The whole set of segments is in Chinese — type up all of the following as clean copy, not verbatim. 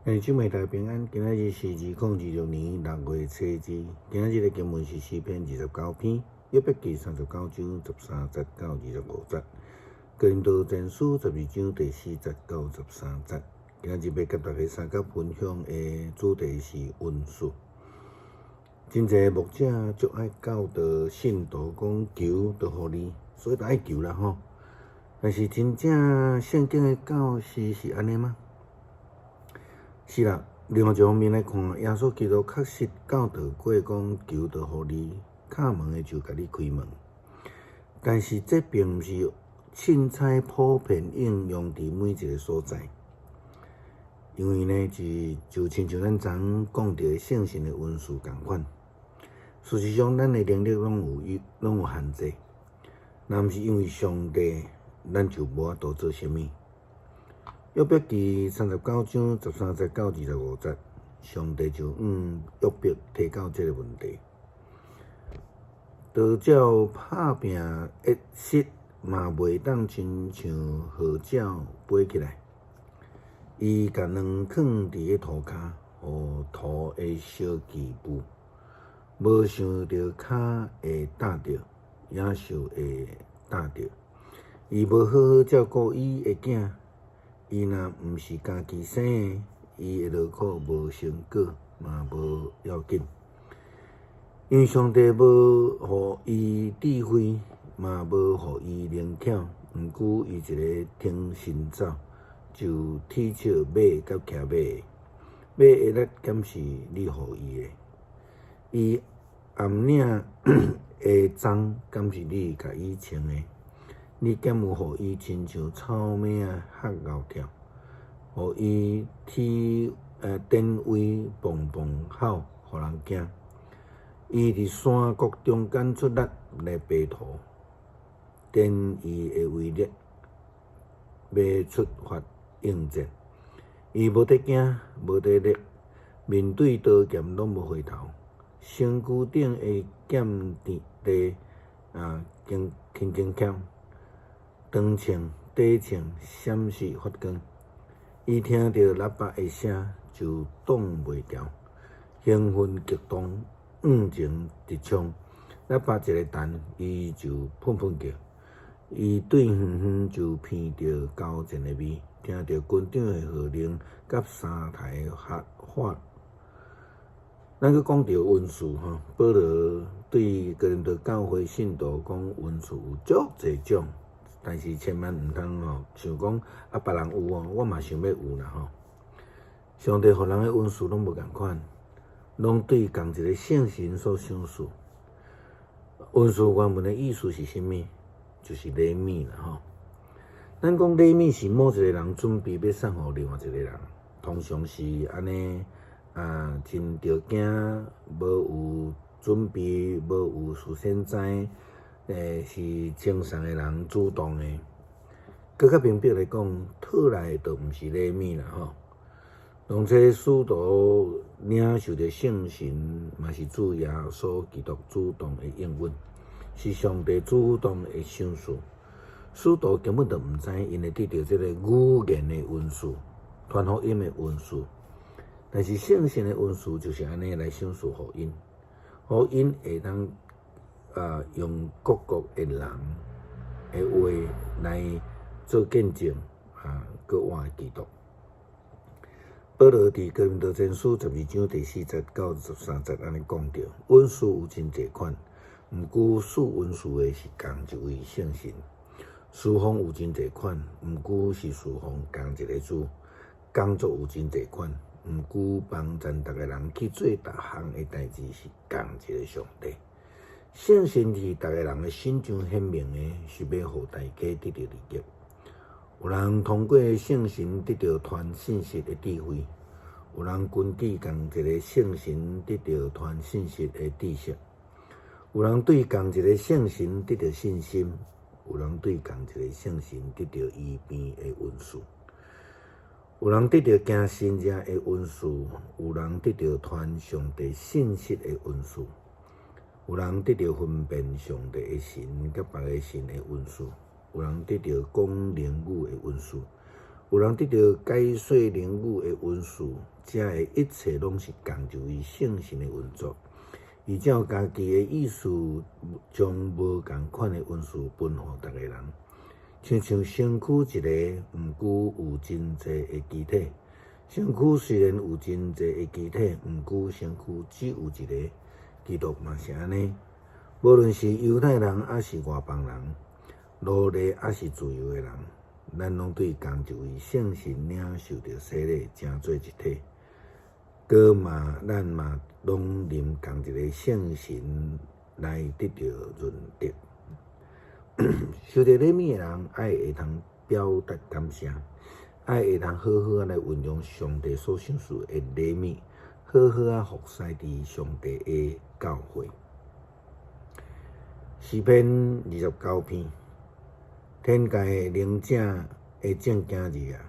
姊妹大家平安，今仔日是2026年6月初2。今仔日的经文是诗篇29篇，约伯记39章13节到25节，哥林多前书12章第4节到13节。今仔日要甲大家三角分享的主题是温数。真侪牧者足爱教导信徒讲求就互你，所以就爱求啦吼。但是真正圣经的教示是安尼吗？是啦，另外一方面来看，耶稣基督确实教导过讲求就互你，敲门的就甲你开门。但是这并毋是凊彩普遍应用伫每一个所在，因为呢，就亲像咱昨讲到的圣神的温数共款。事实上，咱的能力拢有限制，若毋是因为上帝，咱就无法度做啥物。约伯记39章13节到25节，上帝就约伯提到这个问题。道鸟拍拼一息，嘛袂当亲像号鸟飞起来。伊甲卵放伫个涂骹，互土会小起伏。无想到骹会搭着，野兽会搭着。伊无好好照顾伊的囝。伊若毋是家己生的，伊会劳苦无成果，嘛无要紧。因为上帝无互伊智慧，嘛无互伊灵巧，毋过伊一个听神走，就铁笑马甲骑马的。马会力敢是你互伊的？伊暗领的章敢是你甲伊穿的？你敢有互伊亲像草蜢仔吓敖跳，互伊典威蹦蹦吼，互人惊？伊伫山谷中间出力来爬图，展伊的威力，要出发应战。伊无得惊，无得力，面对刀剑拢无回头。身躯顶会剑地轻巧。长枪短枪，闪烁发光。伊听到喇叭的声就挡袂牢，兴奋激动，前直冲。喇叭一个弹，伊就喷喷叫。伊对远远就闻到交战的味，听到军长的号令，甲三台发。咱去讲到温数吼，保罗对哥林多教会信徒讲温数有足侪种。但是千万毋通想讲别人有我嘛想要有啦吼。上帝互人的恩赐拢无共款，拢对同一个圣神所赏赐。恩赐原文的意思是啥物？就是礼物啦吼。咱讲礼物是某一个人准备要送互另外一个人，通常是安尼真着惊，无有准备，无有事先知。是赠送的人主动的，更较明白来讲，讨来就毋是礼物啦吼。当这使徒领受着圣神，嘛是主耶稣基督主动的应允，是上帝主动的赏赐。使徒根本就毋知因会得到这个语言的恩赐、传福音的恩赐，但是圣神的恩赐就是安尼来赏赐互因，互因会当。用各国的人的话来做见证，搁换基督。保罗伫哥林多前书12章第4节到13节安尼讲着，温数有真侪款，毋过赐温数的是同一位圣神；侍奉有真侪款，毋过是侍奉同一个主；工作有真侪款，毋过帮咱逐个人去做逐项的代志是同一个上帝。圣神伫逐个人的心中显明的，是要互大家得到利益。有人通过圣神得到传信息的智慧，有人根据同一个圣神得到传信息的知识，有人对同一个圣神得到信心，有人对同一个圣神得到医病的恩赐，有人得到行神迹的恩赐，有人得到传上帝信息的恩赐。有人得到分辨上帝的神甲别个神的恩赐，有人得到讲灵语的恩赐，有人得到解说灵语的运数，遮的一切拢是讲究于圣神的运作。依照家己的意思，将无共款的运数分互逐个人，亲像身躯一个，毋过有真济的机体。身躯虽然有真济的机体，毋过身躯只有一个。基督嘛是安尼，无论是犹太人还是外邦人，奴隶还是自由的人，咱拢对同一位圣神领受着洗礼，成做一体。咱嘛拢啉同一个圣神来得到润德。受着礼物的人，爱会通表达感谢，爱会通好好来运用上帝所赏赐的礼物，好好服侍伫上帝的教会。诗篇29篇，天界的灵者的正经日啊，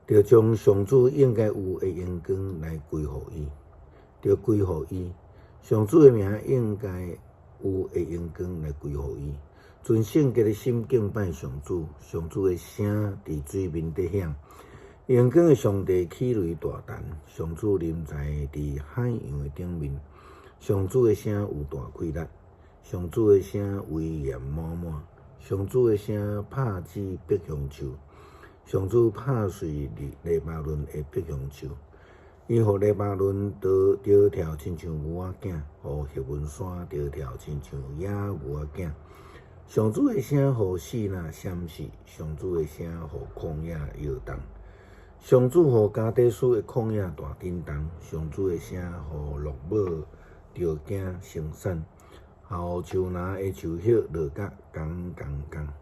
着将上主应该有的荣光来归乎伊，着归乎伊。上主的名应该有的荣光来归乎伊。存圣洁的心敬拜上主，上主的声伫水面底响。荣光的上帝起雷大弹，上主临在伫海洋的顶面。上主的声有大气力，上主的声威严满满。上主的声拍击北香树，上主拍碎黎巴嫩的北香树，伊互黎巴嫩得跳亲像牛仔囝，互黑文山得跳亲像野牛仔囝。上主的声互死那闪死，上主的声互旷野摇动。上主互加底斯的旷野大震动，上主的声互鹿母着惊生产，互树林的树叶落甲杠杠杠。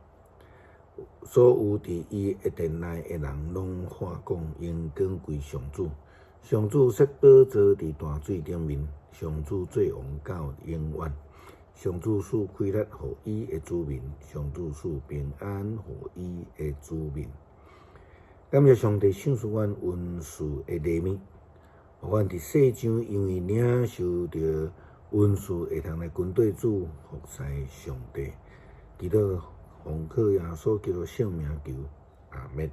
所有伫伊的殿内的人拢喊讲，荣光归上主。上主设宝座伫大水顶面，上主做王到永远。上主赐开力互伊的子民，上主赐平安互伊的子民。感谢上帝赏赐阮运数的礼物，互阮伫世上因为领受着运数，会通来军队主服侍上帝。祈祷奉靠耶稣基督圣名求，阿们。